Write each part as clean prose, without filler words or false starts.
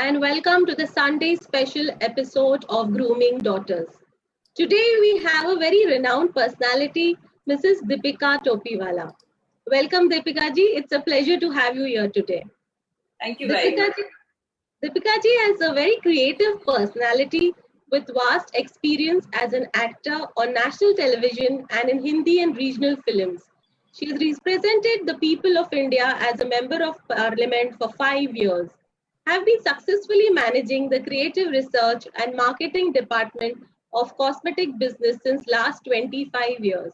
and welcome to the Sunday special episode of Grooming Daughters. Today we have a very renowned personality, Mrs. Dipika Topiwala. Welcome, Dipika ji. It's a pleasure to have you here today. Thank you very much. Dipika ji has a very creative personality with vast experience as an actor on national television and in Hindi and regional films. She has represented the people of India as a member of parliament for 5 years, have been successfully managing the creative research and marketing department of cosmetic business since last 25 years.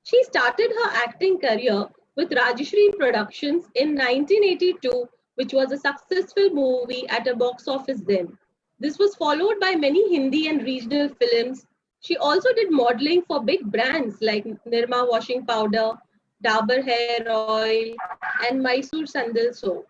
She started her acting career with Rajeshri Productions in 1982, which was a successful movie at a box office then. This was followed by many Hindi and regional films. She also did modeling for big brands like Nirma Washing Powder, Dabur Hair Oil, and Mysore Sandal Soap.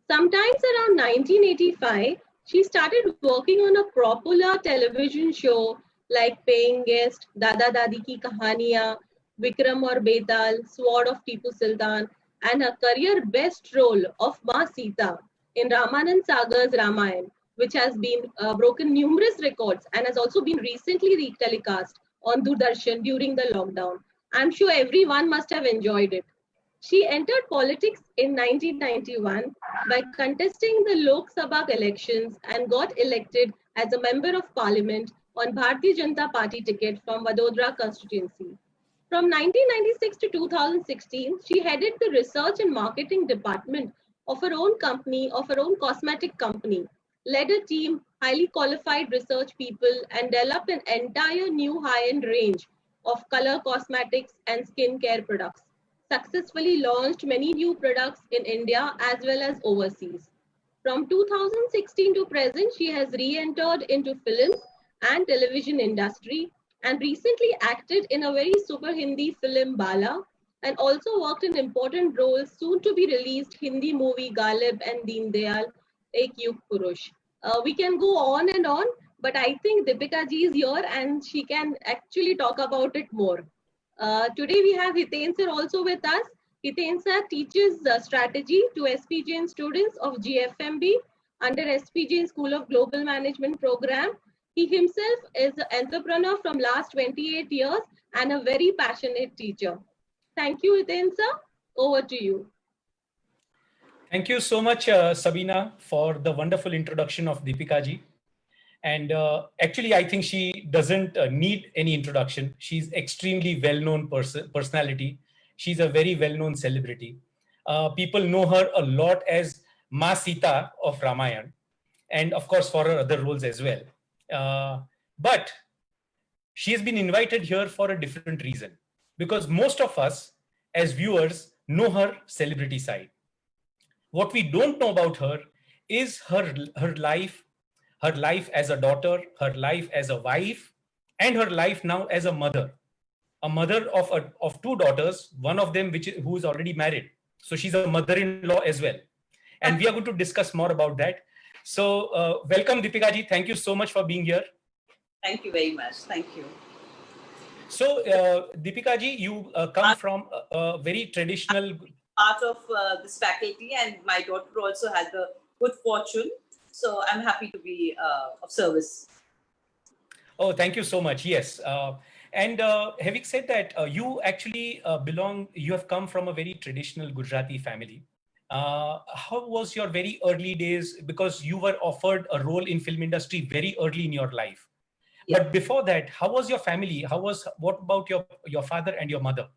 Sometimes around 1985, she started working on a popular television show like Paying Guest, Dada Dadi Ki Kahaniyan, Vikram or Betal, Sword of Tipu Sultan, and her career best role of Ma Sita in Ramanand Sagar's Ramayan, which has been broken numerous records and has also been recently re-telecast on Doordarshan during the lockdown. I'm sure everyone must have enjoyed it. She entered politics in 1991 by contesting the Lok Sabha elections and got elected as a member of parliament on Bharatiya Janata Party ticket from Vadodara constituency. From 1996 to 2016, she headed the research and marketing department of her own company, of her own cosmetic company, led a team, highly qualified research people, and developed an entire new high-end range of color cosmetics and skincare products. Successfully launched many new products in India as well as overseas. From 2016 to present, she has re-entered into films and television industry and recently acted in a very super Hindi film Bala and also worked in important roles soon to be released Hindi movie Galib and Deen Dayal, Ek Yug Purush. We can go on and on, but I think Dipika ji is here and she can actually talk about it more. Today we have Hiten sir also with us. Hiten sir teaches strategy to SPJN students of GFMB under SPJN School of Global Management program. He himself is an entrepreneur from last 28 years and a very passionate teacher. Thank you, Hiten sir. Over to you. Thank you so much, Sabina, for the wonderful introduction of Dipika ji. And actually, I think she doesn't need any introduction. She's extremely well-known personality. She's a very well-known celebrity. People know her a lot as Ma Sita of Ramayan, and of course for her other roles as well. But she has been invited here for a different reason, because most of us as viewers know her celebrity side. What we don't know about her is her life as a daughter, her life as a wife, and her life now as a mother of two daughters, one of them who is already married. So she's a mother-in-law as well. And we are going to discuss more about that. So welcome, Dipika ji. Thank you so much for being here. Thank you very much. Thank you. So Dipika ji, you come from a very traditional... Part of this faculty, and my daughter also has the good fortune. So I'm happy to be of service. Oh, thank you so much. Yes. And having said that, you actually you have come from a very traditional Gujarati family. How was your very early days? Because you were offered a role in film industry very early in your life. Yeah. But before that, how was your family? What about your father and your mother?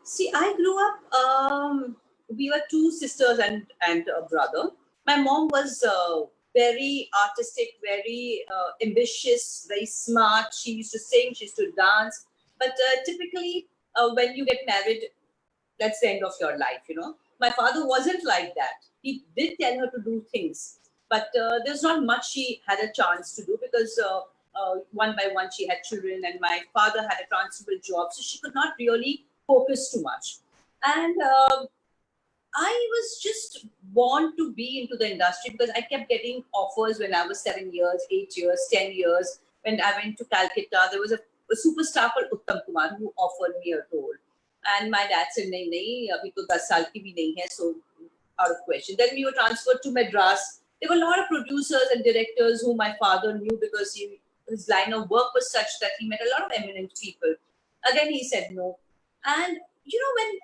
See, I grew up, we were two sisters and a brother. My mom was very artistic, very ambitious, very smart. She used to sing, she used to dance. But typically, when you get married, that's the end of your life, you know. My father wasn't like that. He did tell her to do things. But there's not much she had a chance to do because one by one she had children and my father had a transferable job. So she could not really focus too much. And I was just born to be into the industry because I kept getting offers when I was 7 years, 8 years, 10 years. When I went to Calcutta, there was a superstar called Uttam Kumar who offered me a role. And my dad said, nahi, abhi to 10 saal ki bhi nahi hai, so out of question. Then we were transferred to Madras There were a lot of producers and directors whom my father knew because his line of work was such that he met a lot of eminent people. Again, he said no. And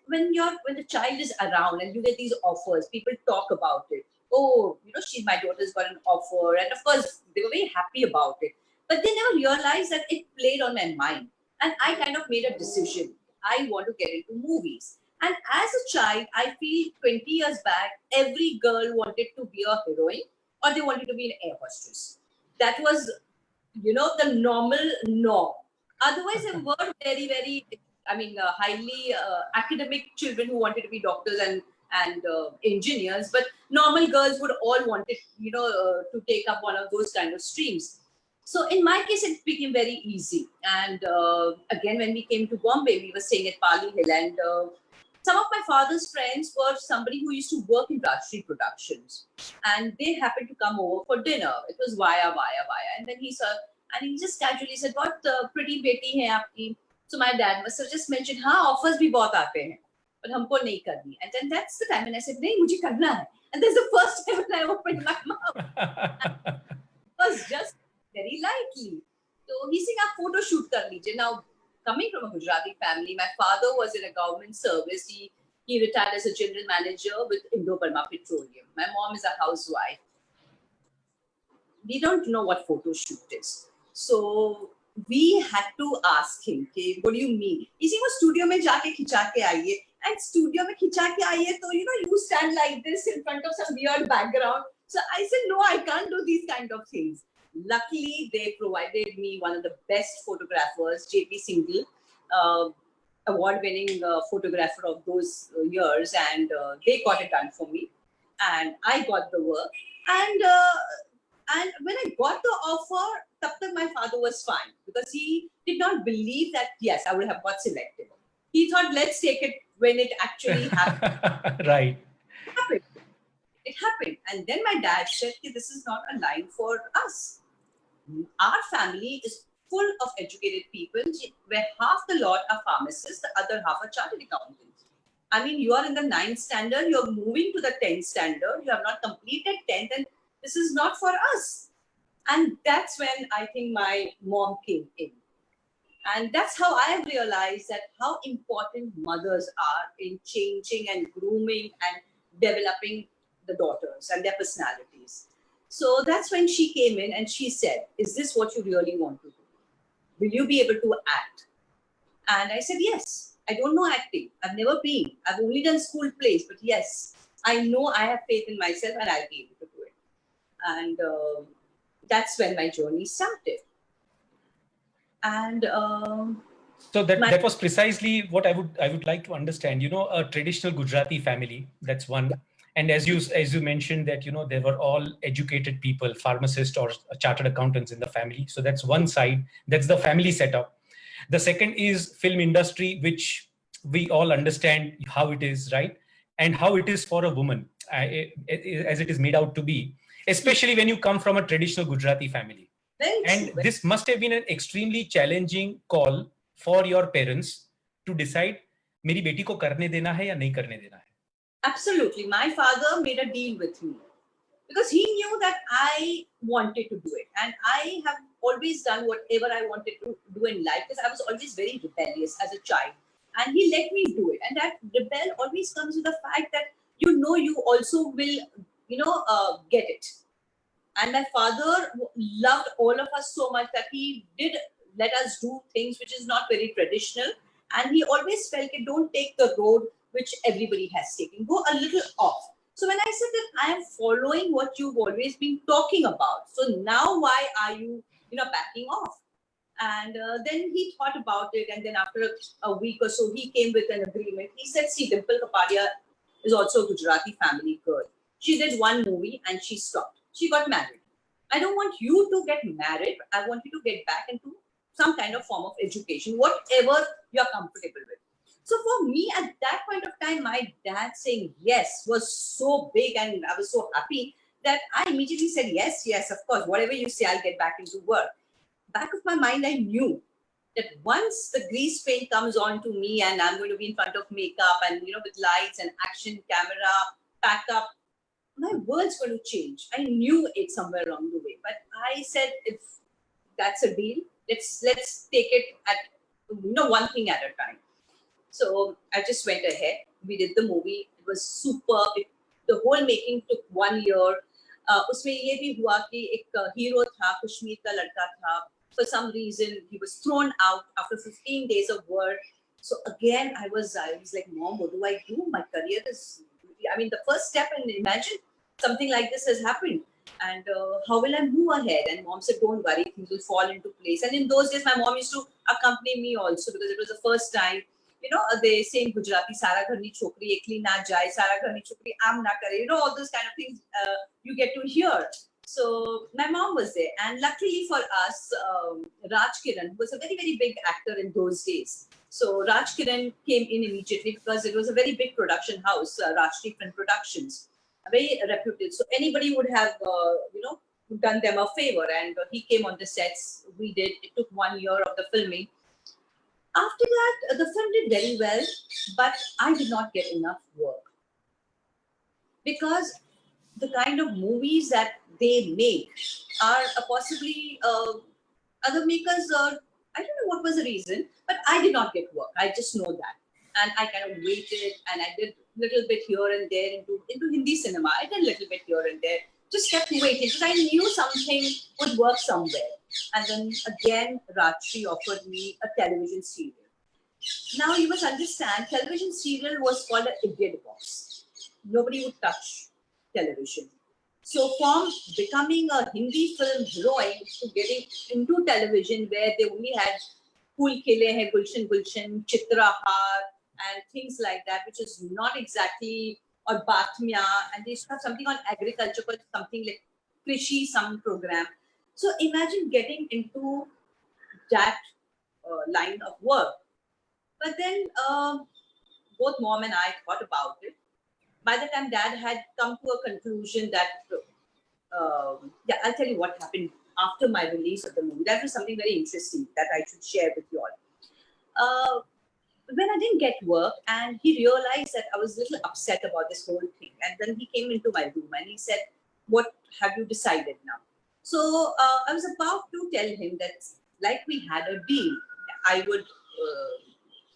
when the child is around and you get these offers, people talk about it. Oh, my daughter's got an offer, and of course they were very happy about it. But they never realized that it played on my mind, and I kind of made a decision. I want to get into movies. And as a child, I feel 20 years back, every girl wanted to be a heroine or they wanted to be an air hostess. That was, the normal norm. Otherwise, there were very, very, highly academic children who wanted to be doctors and engineers, but normal girls would all wanted, to take up one of those kind of streams. So in my case, it became very easy. And again, when we came to Bombay, we were staying at Pali Hill, and some of my father's friends were somebody who used to work in Rajshri Productions, and they happened to come over for dinner. It was via. And then he just casually said, "What pretty beti hai aapki?" So my dad must have just mentioned, "Haan, offers bhi bahut aate hain, but humko nahi karni." And then that's the time when I said, "Nahi, mujhe karna hai." And that's the first time when I opened my mouth. It was just very lightly. So he said, "Aap photo shoot kar lijiye." Now, coming from a Gujarati family, my father was in a government service. He retired as a general manager with Indo-Burma Petroleum. My mom is a housewife. We don't know what photo shoot is. So we had to ask him, okay, what do you mean? He said, studio mein jaake khicha ke aiye. And studio mein khicha ke aiye, so you stand like this in front of some weird background. So I said, no, I can't do these kind of things. Luckily, they provided me one of the best photographers, JP Singhal, award-winning photographer of those years, and they got it done for me, and I got the work. And when I got the offer, tab tak my father was fine because he did not believe that yes, I would have got selected. He thought, let's take it when it actually happened. Right. It happened, and then my dad said, "This is not a line for us. Our family is full of educated people where half the lot are pharmacists, the other half are chartered accountants. I mean, you are in the 9th standard, you're moving to the 10th standard, you have not completed 10th, and this is not for us." And that's when I think my mom came in. And that's how I realized that how important mothers are in changing and grooming and developing the daughters and their personalities. So that's when she came in and she said, "Is this what you really want to do? Will you be able to act?" And I said, "Yes. I don't know acting. I've never been. I've only done school plays. But yes, I know I have faith in myself and I'll be able to do it." And that's when my journey started. And so that was precisely what I would like to understand. A traditional Gujarati family, that's one. And as you mentioned that, they were all educated people, pharmacists or chartered accountants in the family. So that's one side. That's the family setup. The second is film industry, which we all understand how it is, right? And how it is for a woman, as it is made out to be, especially when you come from a traditional Gujarati family. And this must have been an extremely challenging call for your parents to decide, मेरी बेटी को करने देना है या नहीं करने देना है. Absolutely. My father made a deal with me because he knew that I wanted to do it. And I have always done whatever I wanted to do in life because I was always very rebellious as a child. And he let me do it. And that rebel always comes with the fact that you also will, get it. And my father loved all of us so much that he did let us do things which is not very traditional. And he always felt, don't take the road which everybody has taken. Go a little off. So when I said that I am following what you've always been talking about, so now why are you, backing off? And then he thought about it. And then after a week or so, he came with an agreement. He said, "See, Dimple Kapadia is also a Gujarati family girl. She did one movie and she stopped. She got married. I don't want you to get married. I want you to get back into some kind of form of education, whatever you're comfortable with." So for me, at that point of time, my dad saying yes was so big and I was so happy that I immediately said, yes, of course, whatever you say, I'll get back into work. Back of my mind, I knew that once the grease paint comes on to me and I'm going to be in front of makeup and, with lights and action camera, pack up, my world's going to change. I knew it somewhere along the way, but I said, if that's a deal, let's take it at one thing at a time. So I just went ahead. We did the movie. It was superb. The whole making took 1 year. उसमें ये भी हुआ कि एक hero था, कश्मीर का लड़का था. For some reason, he was thrown out after 15 days of work. So again, I was like, Mom, what do I do? My career is, I mean, the first step, and imagine something like this has happened. And how will I move ahead? And Mom said, don't worry, things will fall into place. And in those days, my mom used to accompany me also, because it was the first time. They say in Gujarati, Sara gharni chokri ekli na jai, Sara gharni chokri am na kare. All those kind of things you get to hear. So my mom was there, and luckily for us, Raj Kiran was a very, very big actor in those days. So Raj Kiran came in immediately because it was a very big production house, Rajshri Film Productions, very reputed. So anybody would have, done them a favor, and he came on the sets. We did. It took 1 year of the filming. After that, the film did very well, but I did not get enough work because the kind of movies that they make are possibly other makers. I don't know what was the reason, but I did not get work. I just know that, and I kind of waited, and I did little bit here and there into Hindi cinema. I did a little bit here and there. Just kept waiting because I knew something would work somewhere. And then again, Rajshri offered me a television serial. Now you must understand, television serial was called an idiot box. Nobody would touch television. So from becoming a Hindi film heroine to getting into television, where they only had Phool Khile Hai, Gulshan Gulshan, Chitrahar, and things like that, which is not exactly, or Batmya, and they used to have something on agriculture, but something like Krishi, some program. So imagine getting into that line of work. But then both Mom and I thought about it. By the time Dad had come to a conclusion that, I'll tell you what happened after my release of the movie. That was something very interesting that I should share with you all. When I didn't get work, and he realized that I was a little upset about this whole thing. And then he came into my room and he said, what have you decided now? So I was about to tell him that, like we had a deal, I would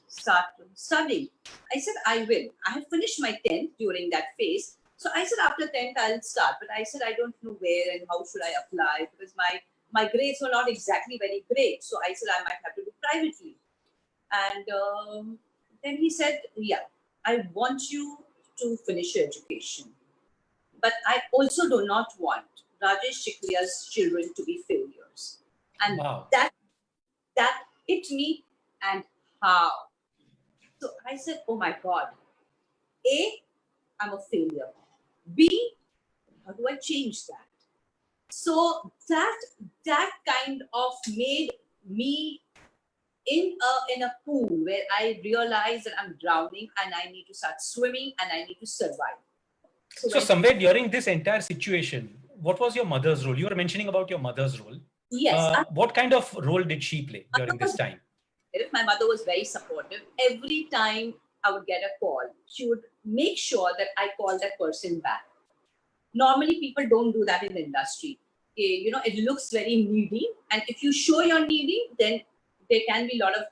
start studying. I said, I will. I have finished my 10th during that phase. So I said, after 10th, I'll start. But I said, I don't know where and how should I apply, because my grades were not exactly very great. So I said, I might have to do privately. And then he said, yeah, I want you to finish your education. But I also do not want Rajesh Chikhlia's children to be failures. And wow. that hit me, and how? So I said, oh my God, A, I'm a failure. B, how do I change that? So that kind of made me in a pool where I realized that I'm drowning and I need to start swimming and I need to survive. So somewhere during this entire situation, what was your mother's role? You were mentioning about your mother's role. Yes. What kind of role did she play during this time? My mother was very supportive. Every time I would get a call, she would make sure that I call that person back. Normally, people don't do that in the industry. It looks very needy. And if you show you're needy, then there can be a lot of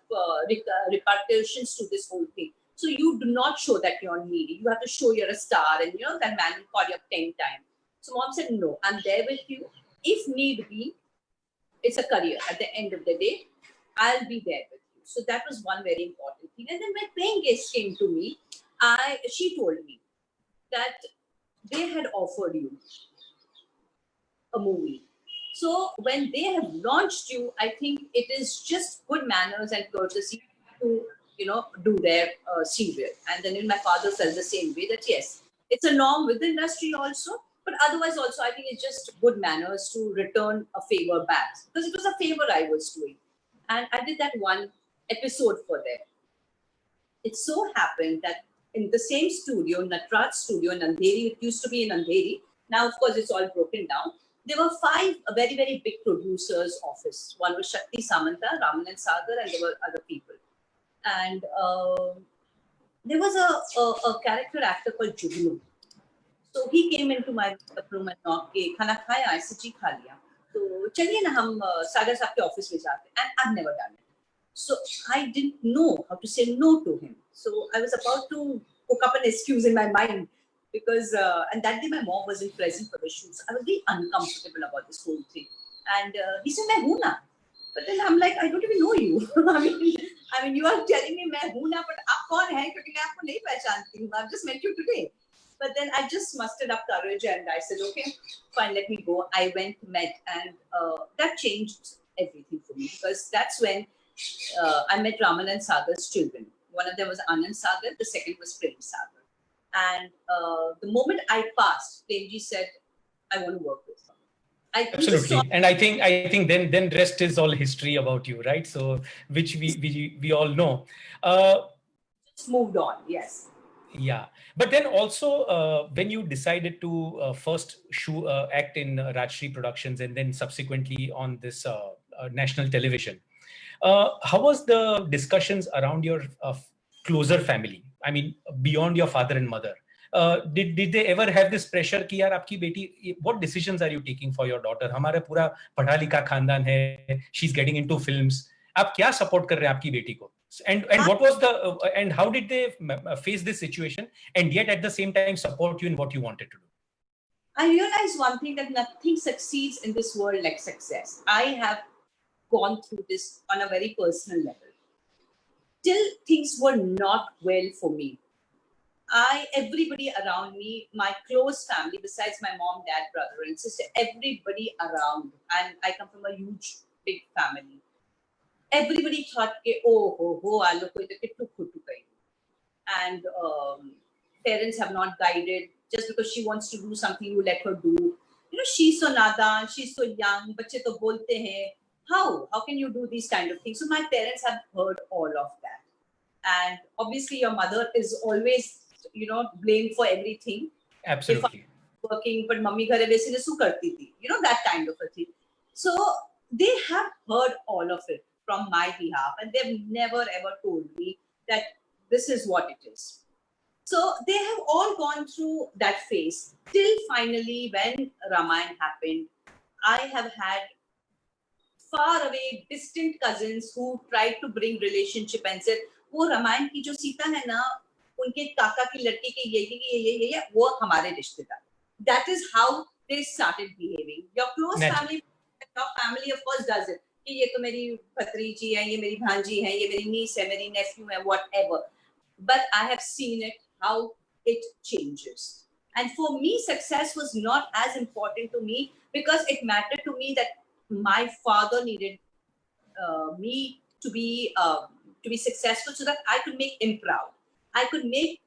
repercussions to this whole thing. So you do not show that you're needy. You have to show you're a star, and that man will call you up 10 times. So Mom said, no, I'm there with you. If need be, it's a career. At the end of the day, I'll be there with you. So that was one very important thing. And then when paying guests came to me, she told me that they had offered you a movie. So when they have launched you, I think it is just good manners and courtesy to, do their serial. And then my father felt the same way, that yes, it's a norm with the industry also, but otherwise also I think it's just good manners to return a favor back, because it was a favor I was doing. And I did that one episode for them. It so happened that in the same studio, Natraj studio in Andheri, it used to be in Andheri. Now, of course, it's all broken down. There were 5 very, very big producers' office. One was Shakti Samanta, Raman and Sagar, and there were other people. And there was a character actor called Jugnu. So he came into my room and knocked के खाना खाया ऐसे जी खा लिया तो चलिए ना हम सागर साहब के ऑफिस में जाते हैं and I've never done it. So I didn't know how to say no to him. So I was about to cook up an excuse in my mind because and that day my mom wasn't present for the shoot. So I was very uncomfortable about this whole thing. And he said मैं हूँ ना. But then I'm like, I don't even know you. I mean, you are telling me मैं हूँ ना, but आप कौन है? क्योंकि मैं आपको नहीं पहचानती हूँ. I've just met you today. But then I just mustered up courage and I said, okay, fine, let me go. I went, met, and that changed everything for me because that's when I met Raman and Sagar's children. One of them was Anand Sagar, the second was Prem Sagar. And the moment I passed, Premji said, I want to work with her. Absolutely, and I think then rest is all history about you, right? So which we all know. Just moved on, yes. Yeah, but then also when you decided to first act in Rajshri Productions and then subsequently on this national television, how was the discussions around your closer family? I mean, beyond your father and mother. Did they ever have this pressure कि यार आपकी बेटी, what decisions are you taking for your daughter? हमारा पूरा पढ़ा लिखा खानदान है, she's getting into films. आप क्या support कर रहे हैं आपकी बेटी को? And what was the and how did they face this situation and yet at the same time support you in what you wanted to do? I realized one thing, that nothing succeeds in this world like success. I have gone through this on a very personal level. Till things were not well for me, everybody around me, my close family, besides my mom, dad, brother, and sister, everybody around, and I come from a huge, big family. Everybody thought, oh, aalo koi to kittu khuttu kai. And parents have not guided. Just because she wants to do something, you let her do. You know, she's so nadan, she's so young, bache to bolte hain. How can you do these kind of things? So my parents have heard all of that. And obviously your mother is always, blamed for everything. Absolutely. If I'm working, but mummy ghare वैसे ने सु करती थी. That kind of a thing. So they have heard all of it from my behalf, and they've never ever told me that this is what it is. So they have all gone through that phase till finally when Ramayana happened. I have had far away distant cousins who tried to bring relationship and said, वो रामायण की जो सीता है ना, उनके काका की लड़की के ये वो हमारे रिश्तेदार. That is how they started behaving. Your close family, of course, does it. कि ये तो मेरी भतीजी है, ये मेरी भांजी है, ये मेरी niece है, मेरी nephew है, whatever. But I have seen it, how it changes. And for me, success was not as important to me because it mattered to me that my father needed me to be successful so that I could make him proud. I could make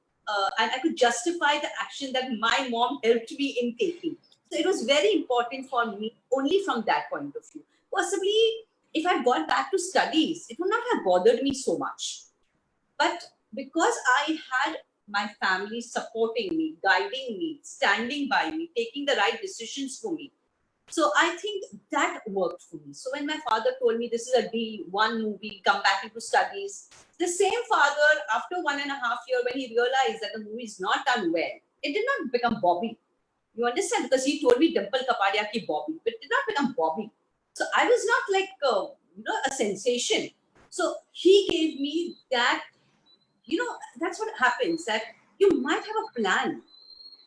and I could justify the action that my mom helped me in taking. So it was very important for me only from that point of view. Possibly, if I'd gone back to studies, it would not have bothered me so much. But because I had my family supporting me, guiding me, standing by me, taking the right decisions for me, so I think that worked for me. So when my father told me this is a deal, one movie, come back into studies, the same father, after 1.5 years, when he realized that the movie is not done well, it did not become Bobby. You understand? Because he told me Dimple Kapadia ki Bobby, but it did not become Bobby. So I was not like a sensation. So he gave me that. That's what happens. That you might have a plan,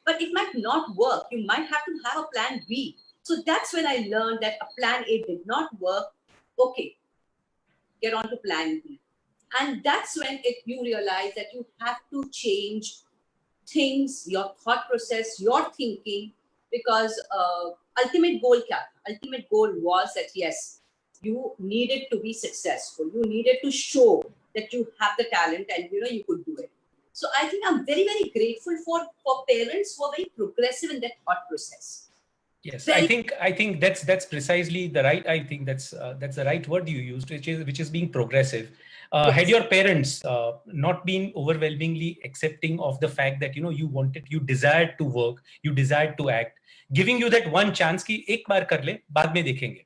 but it might not work. You might have to have a plan B. So that's when I learned that a plan A did not work. Okay, get on to plan B. And that's when you realize that you have to change things, your thought process, your thinking, because ultimate goal kya tha? Ultimate goal was that yes, you needed to be successful. You needed to show that you have the talent and you could do it. So I think I'm very, very grateful for parents who are very progressive in their thought process. Yes, I think that's precisely the right. I think that's the right word you used, which is being progressive. Yes. Had your parents not been overwhelmingly accepting of the fact that you desired to work, you desired to act, giving you that one chance कि एक बार कर ले, बाद में देखेंगे,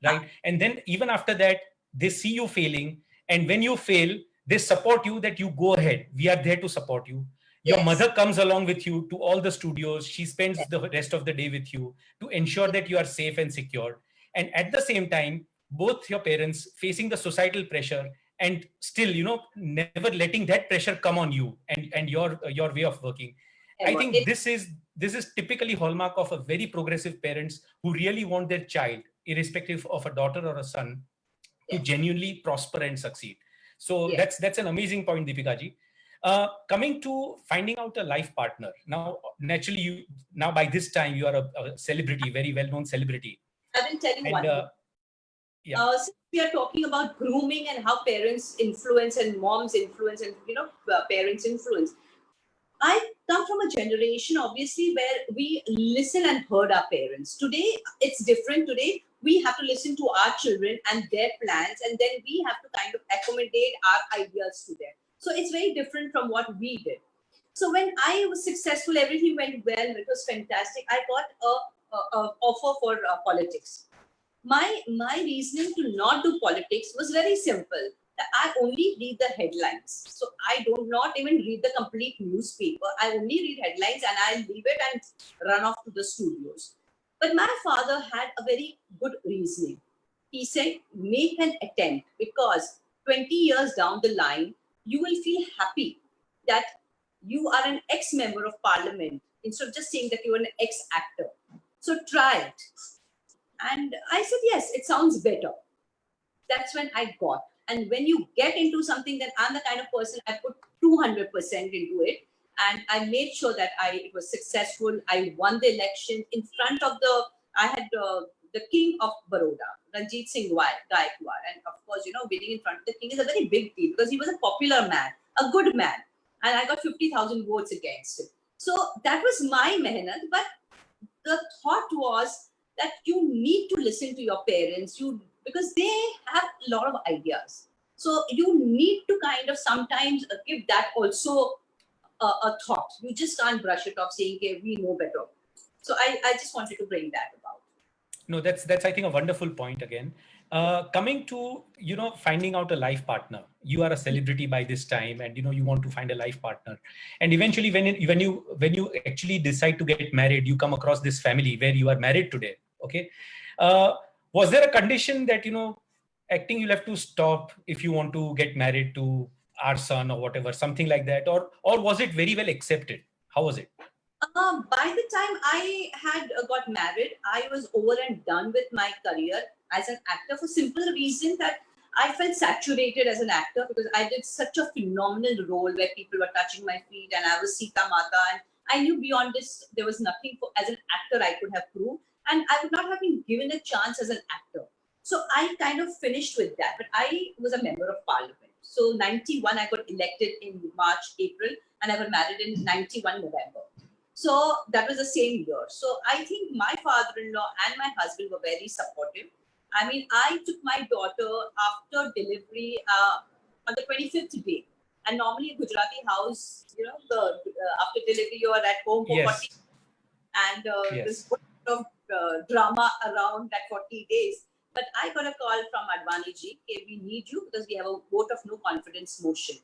right? And then even after that, they see you failing, and when you fail, they support you that you go ahead. We are there to support you. Your Yes. mother comes along with you to all the studios. She spends Yes. the rest of the day with you to ensure that you are safe and secure. And at the same time, both your parents facing the societal pressure and still, never letting that pressure come on you and your way of working. I Ever. think this is typically hallmark of a very progressive parents who really want their child, irrespective of a daughter or a son, to Yes. genuinely prosper and succeed. So Yes. that's an amazing point, Deepika ji. Coming to finding out a life partner. Now, naturally, now by this time you are a celebrity, very well-known celebrity, I will tell you and one more. yeah, Since we are talking about grooming and how parents influence and moms influence and parents influence, I come from a generation, obviously, where we listen and heard our parents. Today, it's different. Today, we have to listen to our children and their plans, and then we have to kind of accommodate our ideas to them. So it's very different from what we did. So when I was successful, everything went well. It was fantastic. I got a offer for politics. My reasoning to not do politics was very simple. That I only read the headlines, so I do not even read the complete newspaper. I only read headlines and I leave it and run off to the studios. But my father had a very good reasoning. He said, make an attempt, because 20 years down the line you will feel happy that you are an ex-member of parliament instead of just saying that you are an ex-actor. So try it. And I said, yes, it sounds better. That's when I got. And when you get into something, then I'm the kind of person I put 200% into it. And I made sure that it was successful. I won the election in front of I had the king of Baroda, Ranjit Singh Gaikwad. And of course, winning in front of the king is a very big deal because he was a popular man, a good man. And I got 50,000 votes against him. So that was my mehnat. But the thought was that you need to listen to your parents, because they have a lot of ideas. So you need to kind of sometimes give that also a thought. You just can't brush it off saying, okay, we know better. So I just wanted to bring that about. No, that's I think a wonderful point again. Coming to finding out a life partner. You are a celebrity by this time, and you want to find a life partner. And eventually, when you actually decide to get married, you come across this family where you are married today. Okay, was there a condition that acting you'll have to stop if you want to get married to our son or whatever, something like that, or was it very well accepted? How was it? By the time I had got married, I was over and done with my career as an actor for simple reason that I felt saturated as an actor because I did such a phenomenal role where people were touching my feet and I was Sita Mata, and I knew beyond this there was nothing as an actor I could have proved, and I would not have been given a chance as an actor. So I kind of finished with that, but I was a member of parliament. So 91 I got elected in March, April, and I got married in 91 November. So that was the same year. So I think my father-in-law and my husband were very supportive. I mean, I took my daughter after delivery on the 25th day. And normally a Gujarati house, after delivery, you are at home for Yes. 40 and Yes. there's a lot of drama around that 40 days. But I got a call from Advani ji, okay, we need you because we have a vote of no confidence motion.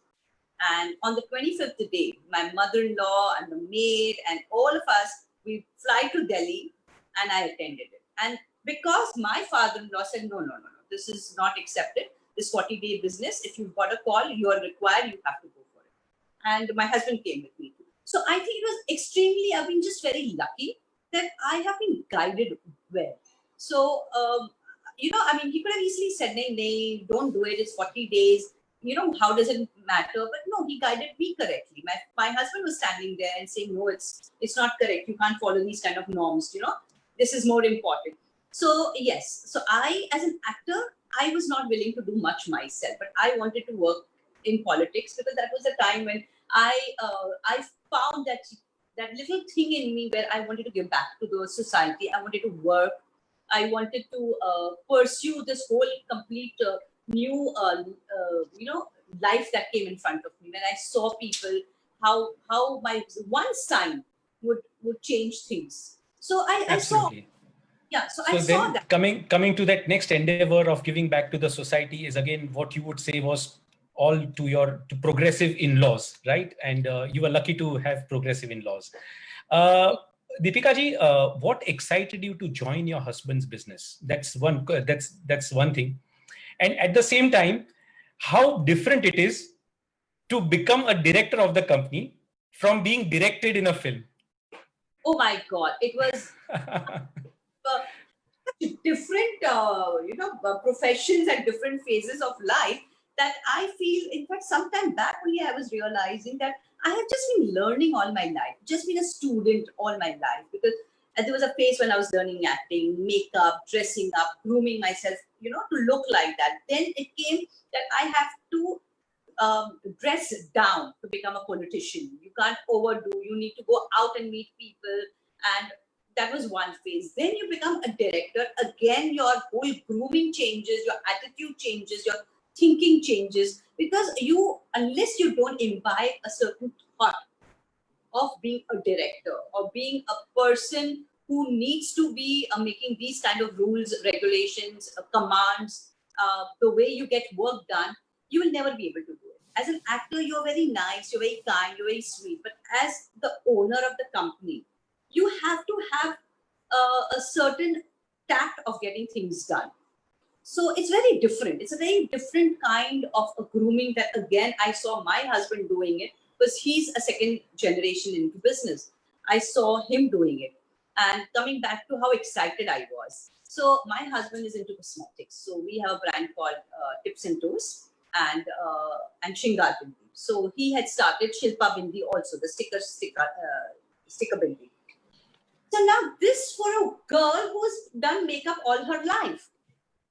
And on the 25th day, my mother-in-law and the maid and all of us, we fly to Delhi and I attended it. And because my father-in-law said, no, this is not accepted. This 40-day business, if you've got a call, you are required, you have to go for it. And my husband came with me too. So I think it was extremely, I've been just very lucky that I have been guided well. So, he could have easily said, nay, don't do it, it's 40 days. How does it matter? But no, he guided me correctly. My husband was standing there and saying, no, it's not correct. You can't follow these kind of norms. This is more important. So yes, so I, as an actor, I was not willing to do much myself, but I wanted to work in politics because that was the time when I found that little thing in me where I wanted to give back to the society. I wanted to work. I wanted to pursue this whole complete new life that came in front of me when I saw people how my one sign would change things. So I saw, yeah, so I saw that. Coming to that next endeavor of giving back to the society is again what you would say was all to progressive in-laws, right? And you were lucky to have progressive in-laws. Deepika ji, what excited you to join your husband's business? That's one thing. And at the same time, how different it is to become a director of the company from being directed in a film. Oh my God, it was different, professions at different phases of life that I feel, in fact, sometime back only I was realizing that I have just been learning all my life, just been a student all my life, because there was a phase when I was learning acting, makeup, dressing up, grooming myself, to look like that. Then it came that I have to dress down to become a politician. You can't overdo. You need to go out and meet people, and that was one phase. Then you become a director. Again, your whole grooming changes, your attitude changes, your thinking changes, because unless you don't imbibe a certain thought of being a director or being a person who needs to be making these kind of rules, regulations, commands, the way you get work done, you will never be able to do it. As an actor, you're very nice, you're very kind, you're very sweet. But as the owner of the company, you have to have a certain tact of getting things done. So it's very different. It's a very different kind of a grooming that, again, I saw my husband doing it, because he's a second generation into business. I saw him doing it. And coming back to how excited I was. So my husband is into cosmetics. So we have a brand called Tips and Toes and Shingar Bindi. So he had started Shilpa Bindi also, the sticker bindi. So now this for a girl who's done makeup all her life,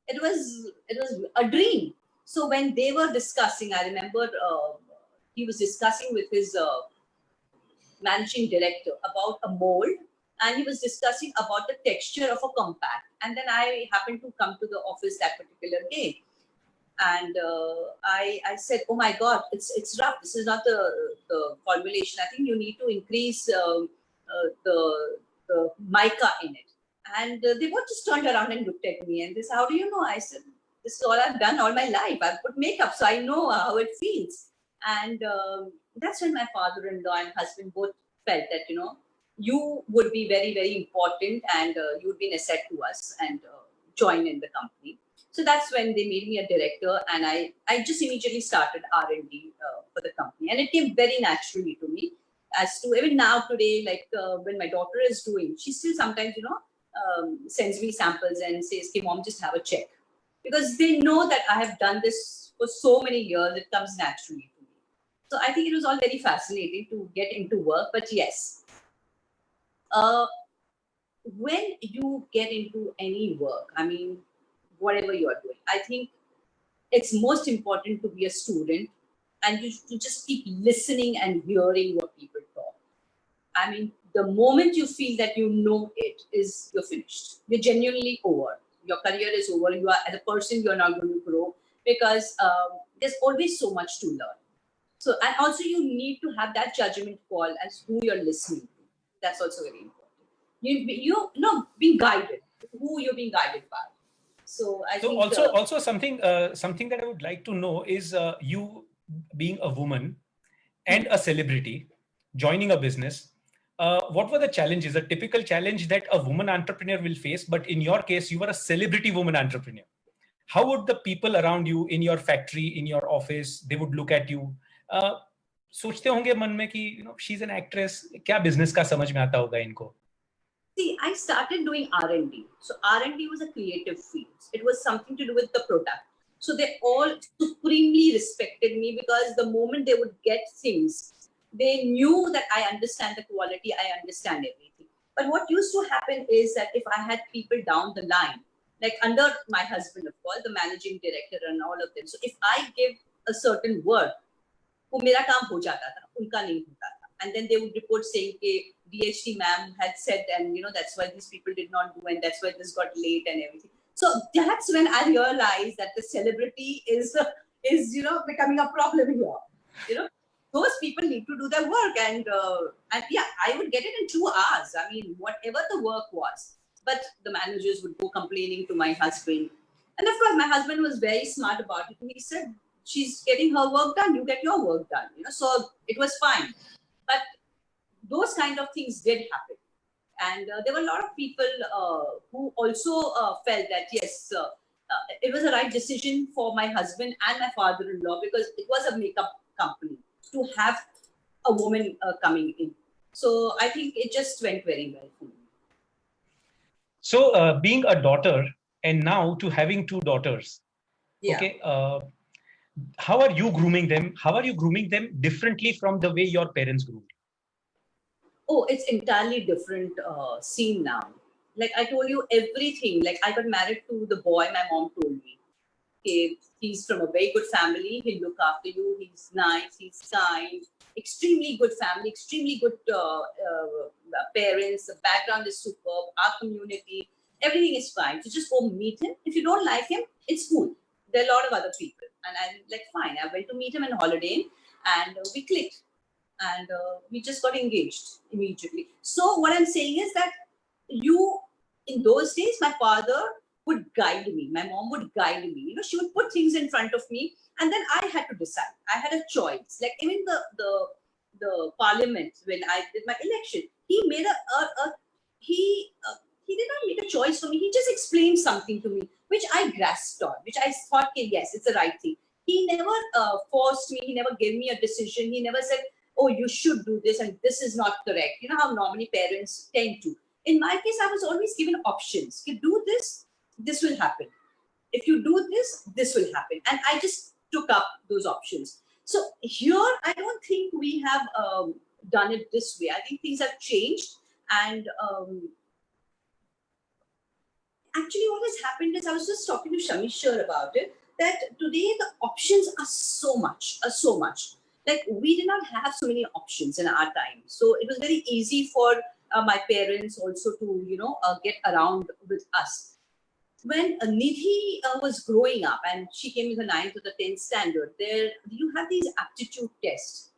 it was a dream. So when they were discussing, I remember he was discussing with his managing director about a mold, and he was discussing about the texture of a compact. And then I happened to come to the office that particular day, and I said, "Oh my God, it's rough. This is not the formulation. I think you need to increase the mica in it." And they both just turned around and looked at me and they said, "How do you know?" I said, "This is all I've done all my life. I've put makeup, so I know how it feels." And that's when my father-in-law and husband both felt that, you would be very, very important, and you would be an asset to us, and join in the company. So that's when they made me a director, and I just immediately started R&D for the company. And it came very naturally to me. As to even now today, like when my daughter is doing, she still sometimes, sends me samples and says, "Okay, mom, just have a check." Because they know that I have done this for so many years, it comes naturally to me. So I think it was all very fascinating to get into work. But yes, when you get into any work, I mean, whatever you're doing, I think it's most important to be a student and you to just keep listening and hearing what people talk. I mean, the moment you feel that you know you're finished. You're genuinely over. Your career is over. You are, as a person, you're not going to grow, because there's always so much to learn. So, and also you need to have that judgment call as who you're listening to. That's also very important. You know, being guided, who you're being guided by. So I think also something that I would like to know is you being a woman and a celebrity joining a business. What were the challenges? A typical challenge that a woman entrepreneur will face, but in your case, you were a celebrity woman entrepreneur. How would the people around you in your factory, in your office, they would look at you? सोचते होंगे मन में कि she's an actress, क्या business का समझ में आता होगा इनको? See, I started doing R&D. So R&D was a creative field. It was something to do with the product. So they all supremely respected me, because the moment they would get things, they knew that I understand the quality, I understand everything. But what used to happen is that if I had people down the line, like under my husband, of course, the managing director and all of them. So if I give a certain word, वो मेरा काम हो जाता था, उनका नहीं होता था. And then they would report saying कि DHT ma'am had said, and that's why these people did not do, and that's why this got late and everything. So that's when I realized that the celebrity is becoming a problem here. Those people need to do their work, and yeah, I would get it in 2 hours. I mean, whatever the work was. But the managers would go complaining to my husband. And of course, my husband was very smart about it. He said, she's getting her work done, you get your work done. So it was fine. But those kind of things did happen. And there were a lot of people who also felt that, yes, it was a right decision for my husband and my father-in-law, because it was a makeup company to have a woman coming in. So I think it just went very well for me. So being a daughter and now to having two daughters, Yeah. okay, how are you grooming them? How are you grooming them differently from the way your parents groomed? Oh, it's entirely different scene now. Like I told you, everything. Like I got married to the boy my mom told me. Okay, he's from a very good family. He'll look after you. He's nice. He's kind. Extremely good family. Extremely good parents. The background is superb. Our community, everything is fine. So just go meet him. If you don't like him, it's cool. There are a lot of other people, and I'm like, fine. I went to meet him in Holiday, and we clicked, and we just got engaged immediately. So what I'm saying is that in those days, my father would guide me. My mom would guide me. She would put things in front of me, and then I had to decide. I had a choice. Like even the parliament, when I did my election, he made he did not make a choice for me. He just explained something to me, which I grasped on, which I thought, okay, yes, it's the right thing. He never forced me. He never gave me a decision. He never said, oh, you should do this and this is not correct. You know how normally parents tend to. In my case, I was always given options. If you do this, this will happen. If you do this, this will happen. And I just took up those options. So here, I don't think we have done it this way. I think things have changed. And actually, what has happened is, I was just talking to Shamishar about it, that today the options are so much. Like we did not have so many options in our time. So it was very easy for my parents also to, get around with us. When Nidhi was growing up and she came in the 9th or the 10th standard, there you have these aptitude tests,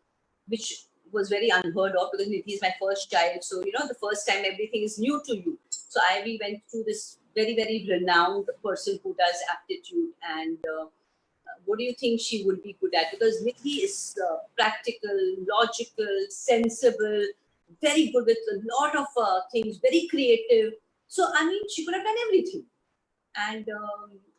which was very unheard of because Nidhi is my first child. So, the first time everything is new to you. So we went through this very, very renowned person who does aptitude. And what do you think she would be good at? Because Nidhi is practical, logical, sensible, very good with a lot of things, very creative. So, she could have done everything. And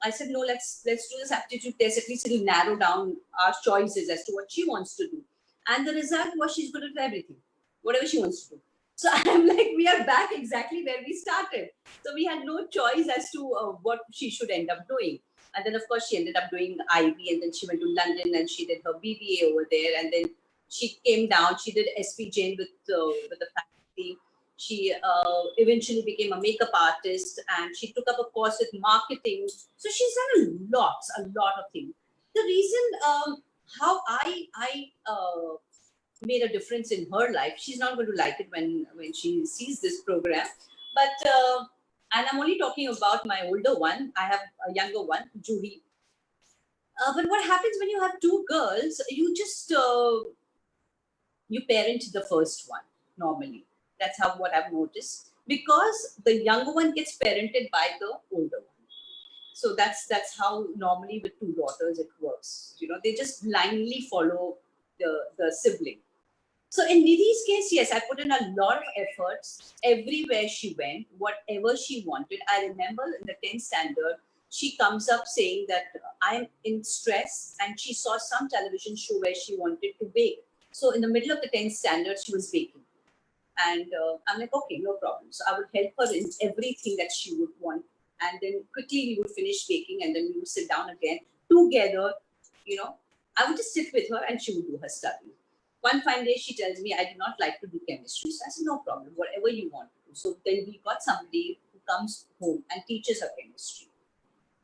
I said, no, let's do this aptitude test. At least it'll narrow down our choices as to what she wants to do. And the result was she's good at everything, whatever she wants to do. So I'm like, we are back exactly where we started. So we had no choice as to what she should end up doing. And then, of course, she ended up doing IB, and then she went to London and she did her BBA over there. And then she came down, she did SP Jain with the faculty. She eventually became a makeup artist, and she took up a course with marketing. So she's done a lot of things. The reason how I made a difference in her life, she's not going to like it when she sees this program. But and I'm only talking about my older one. I have a younger one, Juhi. But what happens when you have two girls? You just you parent the first one normally. That's what I've noticed, because the younger one gets parented by the older one. So that's how normally with two daughters it works. They just blindly follow the sibling. So in Nidhi's case, yes, I put in a lot of efforts everywhere she went, whatever she wanted. I remember in the 10th standard, she comes up saying that I'm in stress, and she saw some television show where she wanted to bake. So in the middle of the 10th standard, she was baking. And I'm like, okay, no problem. So I would help her in everything that she would want. And then quickly we would finish baking, and then we would sit down again together. I would just sit with her and she would do her study. One fine day, she tells me, I do not like to do chemistry. So I said, no problem, whatever you want to do. So then we got somebody who comes home and teaches her chemistry.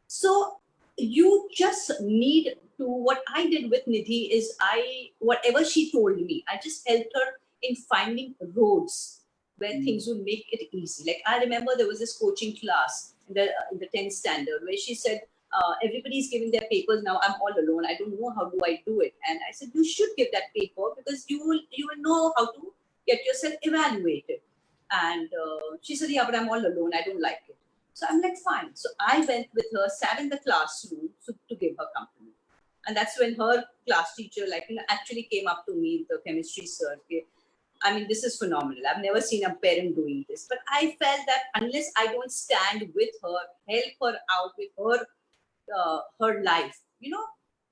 So you just need to, what I did with Nidhi is whatever she told me, I just helped her in finding roads where things would make it easy. Like I remember there was this coaching class in the 10th standard where she said, everybody's giving their papers now. I'm all alone. I don't know how do I do it. And I said, you should give that paper because you will know how to get yourself evaluated. And she said, yeah, but I'm all alone. I don't like it. So I'm like, fine. So I went with her, sat in the classroom to give her company. And that's when her class teacher, like, actually came up to me, the chemistry sir. Okay, I mean, this is phenomenal. I've never seen a parent doing this. But I felt that unless I don't stand with her, help her out with her life,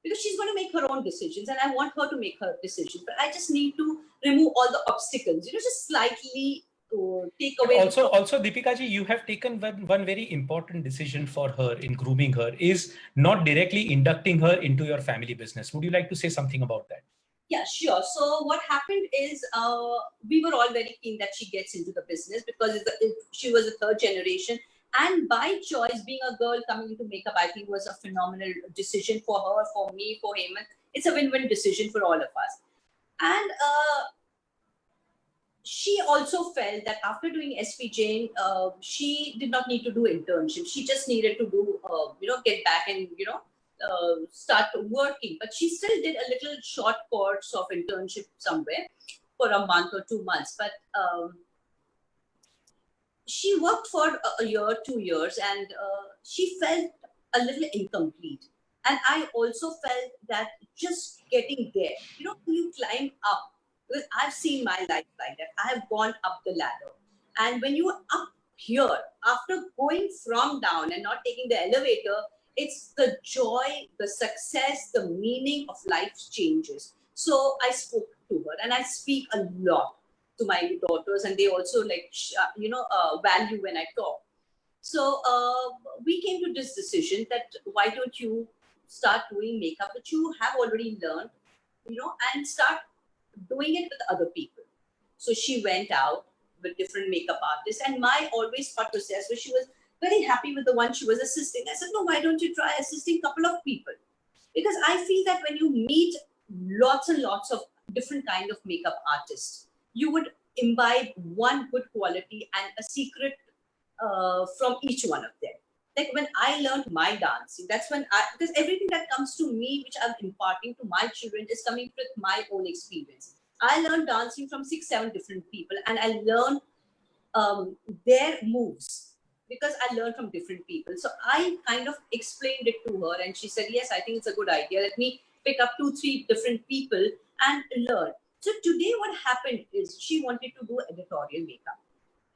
because she's going to make her own decisions, and I want her to make her decisions. But I just need to remove all the obstacles, just slightly take away. Also, Deepika ji, you have taken one very important decision for her in grooming her is not directly inducting her into your family business. Would you like to say something about that? Yeah, sure. So what happened is we were all very keen that she gets into the business because she was a third generation. And by choice, being a girl coming into makeup, I think was a phenomenal decision for her, for me, for him. It's a win-win decision for all of us. And she also felt that after doing SP Jain, she did not need to do internship. She just needed to do, get back and, start working. But she still did a little short course of internship somewhere for a month or 2 months. But she worked for a year, 2 years, and she felt a little incomplete. And I also felt that just getting there, you climb up. Because I've seen my life like that. I have gone up the ladder. And when you're up here, after going from down and not taking the elevator, it's the joy, the success, the meaning of life changes. So I spoke to her, and I speak a lot to my daughters, and they also value when I talk. So we came to this decision that why don't you start doing makeup that you have already learned, and start doing it with other people. So she went out with different makeup artists, and my always thought process was she was very happy with the one she was assisting. I said, no, why don't you try assisting a couple of people? Because I feel that when you meet lots and lots of different kind of makeup artists, you would imbibe one good quality and a secret from each one of them. Like when I learned my dancing, that's when because everything that comes to me, which I'm imparting to my children, is coming with my own experience. I learned dancing from 6, 7 different people, and I learned their moves because I learned from different people. So I kind of explained it to her, and she said, yes, I think it's a good idea. Let me pick up 2, 3 different people and learn. So today what happened is she wanted to do editorial makeup.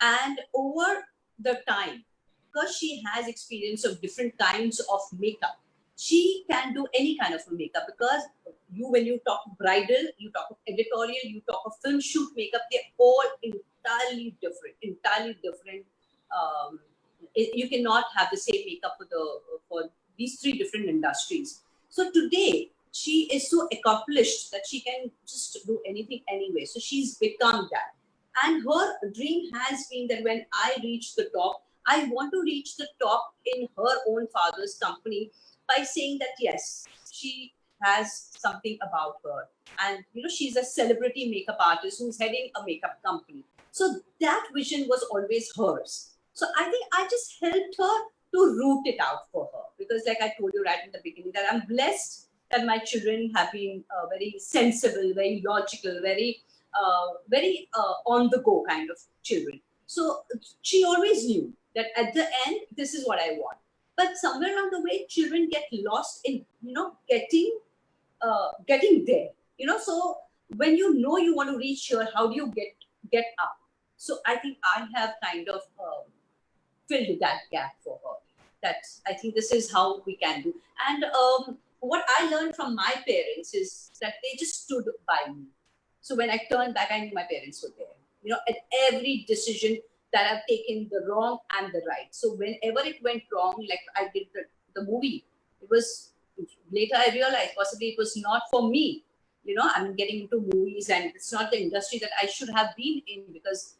And over the time, because she has experience of different kinds of makeup, she can do any kind of a makeup, because when you talk bridal, you talk of editorial, you talk of film shoot makeup, they're all entirely different. You cannot have the same makeup for these 3 different industries. So today, she is so accomplished that she can just do anything anyway. So she's become that. And her dream has been that when I reach the top, I want to reach the top in her own father's company by saying that, yes, she has something about her. And, she's a celebrity makeup artist who's heading a makeup company. So that vision was always hers. So I think I just helped her to root it out for her. Because like I told you right in the beginning, that I'm blessed that my children have been very sensible, very logical, very on the go kind of children. So she always knew that at the end, this is what I want. But somewhere along the way, children get lost in, getting there. So when you want to reach here, how do you get up? So I think I have kind of filled that gap for her. I think this is how we can do. And what I learned from my parents is that they just stood by me. So when I turned back, I knew my parents were there. At every decision that I've taken, the wrong and the right. So whenever it went wrong, like I did the movie, it was later I realized possibly it was not for me. I'm getting into movies, and it's not the industry that I should have been in, because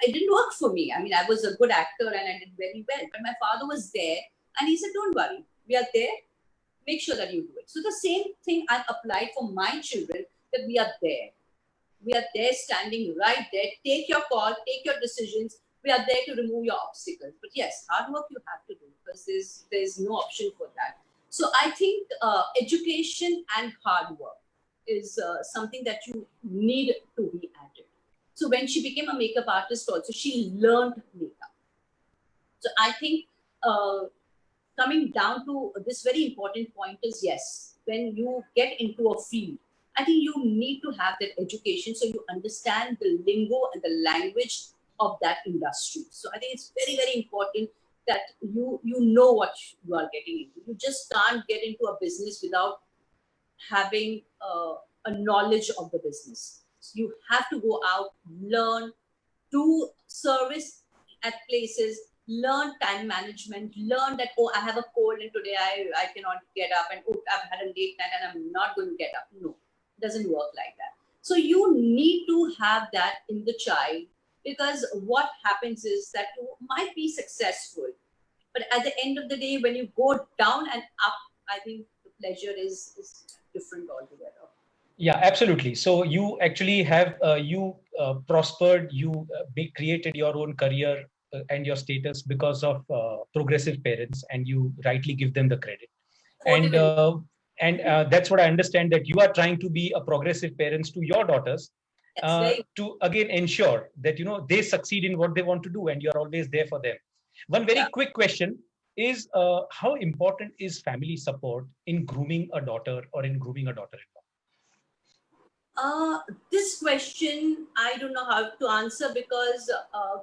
it didn't work for me. I mean, I was a good actor and I did very well, but my father was there and he said, don't worry, we are there. Make sure that you do it. So the same thing I applied for my children, that we are there. We are there, standing right there. Take your call, take your decisions. We are there to remove your obstacles. But yes, hard work you have to do, because there's no option for that. So I think education and hard work is something that you need to be at it. So when she became a makeup artist also, she learned makeup. So I think coming down to this very important point is, yes, when you get into a field, I think you need to have that education so you understand the lingo and the language of that industry. So I think it's very, very important that you know what you are getting into. You just can't get into a business without having a knowledge of the business. So you have to go out, learn, do service at places, learn time management, learn that, oh, I have a cold and today I cannot get up, and oh, I've had a late night and I'm not going to get up. No, it doesn't work like that. So you need to have that in the child, because what happens is that you might be successful, but at the end of the day, when you go down and up, I think the pleasure is different altogether. Yeah, absolutely. So you actually have prospered, you created your own career and your status because of progressive parents, and you rightly give them the credit. And that's what I understand, that you are trying to be a progressive parents to your daughters, to again ensure that they succeed in what they want to do, and you are always there for them. One very quick question is, how important is family support in grooming a daughter or in grooming a daughter-in-law? This question, I don't know how to answer, because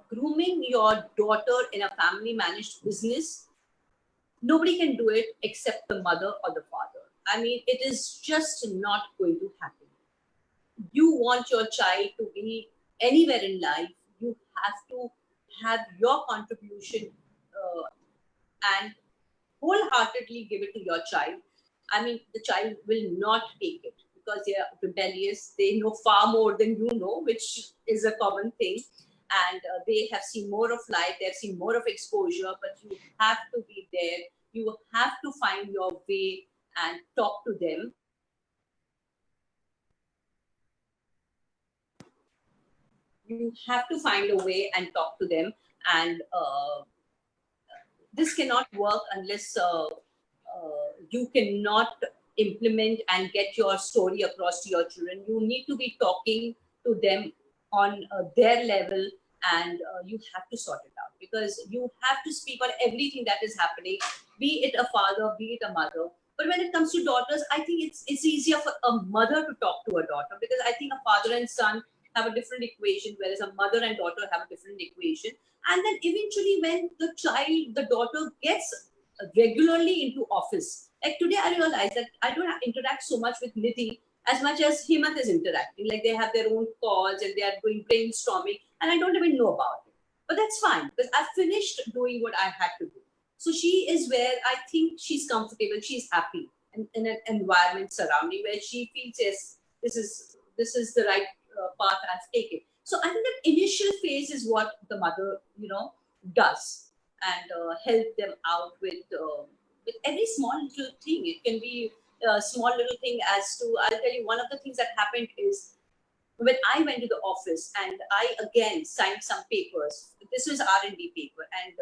grooming your daughter in a family managed business, nobody can do it except the mother or the father. I mean, it is just not going to happen. You want your child to be anywhere in life, you have to have your contribution and wholeheartedly give it to your child. I mean, the child will not take it because they are rebellious. They know far more than you know, which is a common thing. And they have seen more of life, they have seen more of exposure, but you have to be there. You have to find your way and talk to them. You have to find a way and talk to them. And this cannot work unless you cannot implement and get your story across to your children. You need to be talking to them on their level, and you have to sort it out, because you have to speak on everything that is happening, be it a father, be it a mother. But when it comes to daughters, I think it's easier for a mother to talk to a daughter, because I think a father and son have a different equation, whereas a mother and daughter have a different equation. And then eventually when the daughter gets regularly into office, like today I realize that I don't interact so much with Nidhi as much as Himat is interacting. Like they have their own calls and they are doing brainstorming, and I don't even know about it. But that's fine, because I finished doing what I had to do. So she is where I think she's comfortable, she's happy in an environment surrounding where she feels, yes, this is the right path I've taken. So I think that initial phase is what the mother, does, and help them out with every small little thing. It can be a small little thing as to, I'll tell you, one of the things that happened is when I went to the office and I again signed some papers. This was R&D paper, and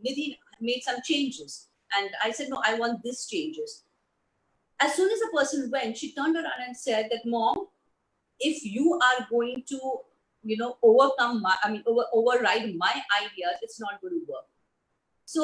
Nidhi made some changes, and I said, no, I want these changes. As soon as the person went, she turned around and said that, Mom, if you are going to, override my ideas, it's not going to work. So,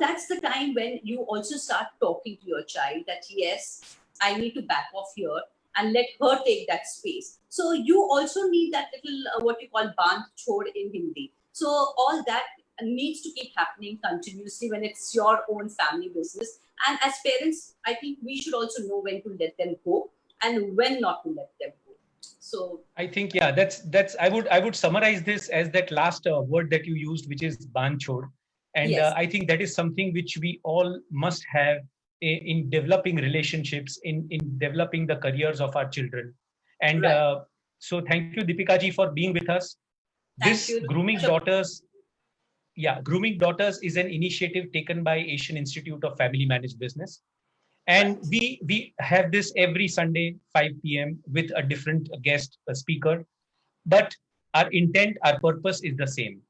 that's the time when you also start talking to your child that, yes, I need to back off here and let her take that space. So you also need that little, what you call band chhod in Hindi. So all that needs to keep happening continuously when it's your own family business. And as parents, I think we should also know when to let them go and when not to let them go. So I think, yeah, that's I would summarize this as that last word that you used, which is ban chhod. And yes. I think that is something which we all must have in developing relationships, in developing the careers of our children. And right. So thank you, Dipika ji, for being with us. Thank you. Grooming Daughters, Grooming Daughters is an initiative taken by Asian Institute of Family Managed Business. And right. we have this every Sunday, 5 p.m. with a different guest speaker. But our intent, our purpose is the same.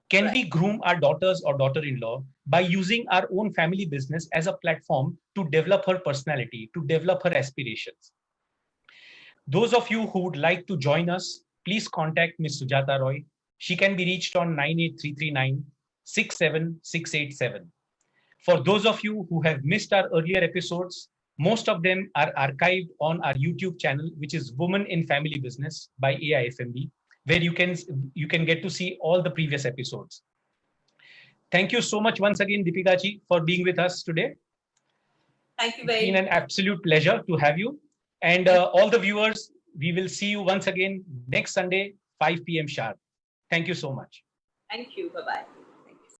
Can we groom our daughters or daughter-in-law by using our own family business as a platform to develop her personality, to develop her aspirations? Those of you who would like to join us, please contact Ms. Sujata Roy. She can be reached on 98339 67687. For those of you who have missed our earlier episodes, Most of them are archived on our YouTube channel, which is Women in Family Business by AIFMB, where you can get to see all the previous episodes. Thank you so much once again, Dipika ji, for being with us today. Thank you It's very been an absolute pleasure to have you. And all the viewers, we will see you once again next Sunday, 5 p.m. sharp. Thank you so much. Thank you. Bye-bye.